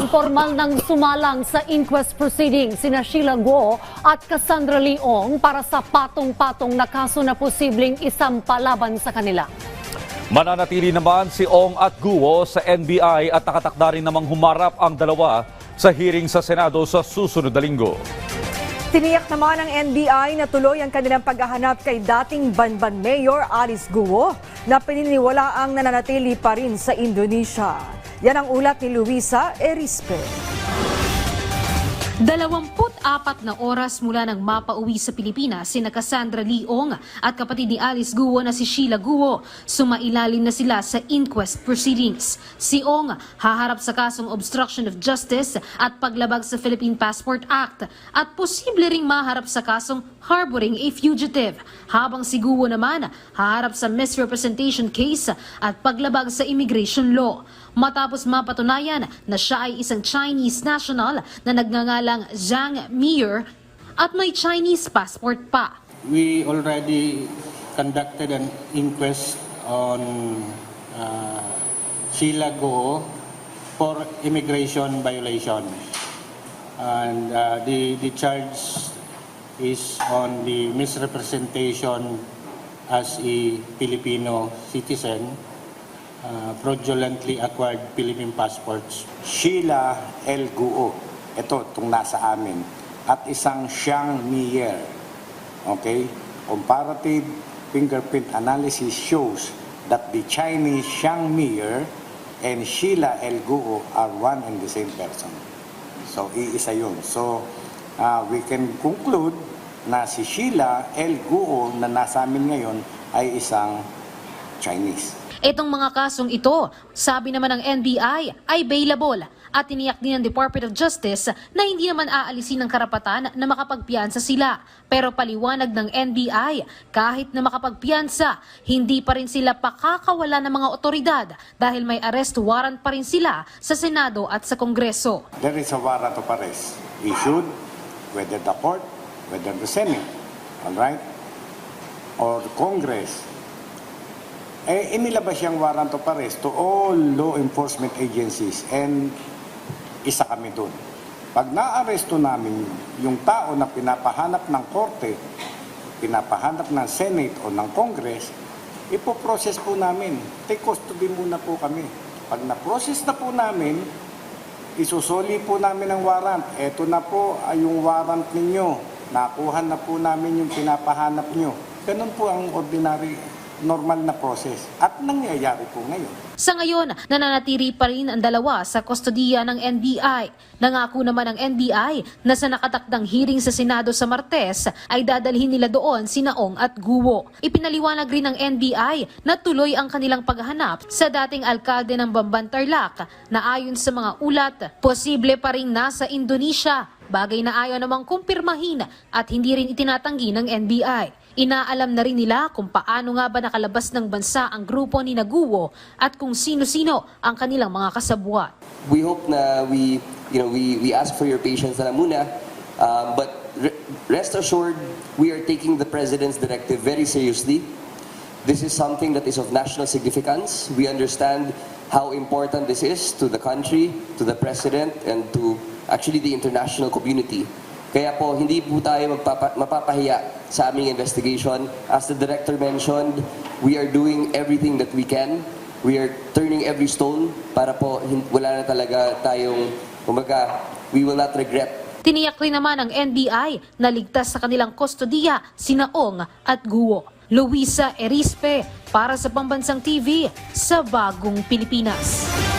Formal nang sumalang sa inquest proceeding sina Sheila Guo at Cassandra Leong para sa patong-patong na kaso na posibleng isampalaban sa kanila. Mananatili naman si Ong at Guo sa NBI at nakatakda rin namang humarap ang dalawa sa hearing sa Senado sa susunod na linggo. Tiniyak naman ng NBI na tuloy ang kanilang paghahanap kay dating Banban Mayor Alice Guo na pininiwalaang nananatili pa rin sa Indonesia. Yan ang ulat ni Luisa Erispe. 24 na oras mula nang mapauwi sa Pilipinas sina Cassandra Leong at kapatid ni Alice Guo na si Sheila Guo. Sumailalim na sila sa inquest proceedings. Si Ong haharap sa kasong obstruction of justice at paglabag sa Philippine Passport Act at posible ring maharap sa kasong harboring a fugitive. Habang si Guo naman haharap sa misrepresentation case at paglabag sa immigration law. Matapos mapatunayan na siya ay isang Chinese national na nagngangalang Zhang Mier at may Chinese passport pa. We already conducted an inquest on Sheila Guo for immigration violation. And the charge is on the misrepresentation as a Filipino citizen. Fraudulently acquired Philippine passports. Sheila L. Guo, ito, itong nasa amin, at isang Zhang Mier. Okay? Comparative fingerprint analysis shows that the Chinese Zhang Mier and Sheila L. Guo are one and the same person. So, iisa yun. So, we can conclude na si Sheila L. Guo na nasa amin ngayon ay isang Chinese. Itong mga kasong ito, sabi naman ng NBI, ay bailable at tiniyak din ng Department of Justice na hindi naman aalisin ng karapatan na makapagpiyansa sila. Pero paliwanag ng NBI, kahit na makapagpiyansa, hindi pa rin sila pakakawala ng mga otoridad dahil may arrest warrant pa rin sila sa Senado at sa Kongreso. There is a warrant of arrest issued, whether the court, whether the Senate, all right, or the Congress. Inilabas siyang warrant of arrest to all law enforcement agencies and isa kami doon. Pag na-aresto namin yung tao na pinapahanap ng korte, pinapahanap ng Senate o ng Congress, ipoprocess po namin. Take custody muna po kami. Pag na-process na po namin, isusoli po namin ang warrant. Eto na po ay yung warrant ninyo. Nakuha na po namin yung pinapahanap nyo. Ganun po ang ordinary normal na process at nangyayari po ngayon. Sa ngayon, nananatili pa rin ang dalawa sa kustodiya ng NBI. Nangako naman ng NBI na sa nakatakdang hearing sa Senado sa Martes ay dadalhin nila doon sina Ong at Guo. Ipinaliwanag rin ng NBI na tuloy ang kanilang paghahanap sa dating alkalde ng Bamban Tarlac na ayon sa mga ulat, posible pa rin nasa Indonesia. Bagay na ayaw namang kumpirmahin at hindi rin itinatanggi ng NBI. Inaalam na rin nila kung paano nga ba nakalabas ng bansa ang grupo ni Guo at kung sino-sino ang kanilang mga kasabwat. We hope na we ask for your patience na muna, but rest assured we are taking the President's directive very seriously. This is something that is of national significance. We understand how important this is to the country, to the President, and to actually the international community. Kaya po, hindi po tayo mapapahiya sa aming investigation. As the Director mentioned, we are doing everything that we can. We are turning every stone para po wala na talaga tayong, kumbaga, we will not regret. Tiniyak rin naman ng NBI na ligtas sa kanilang kustodiya sina Ong at Guo. Luisa Erispe para sa Pambansang TV sa Bagong Pilipinas.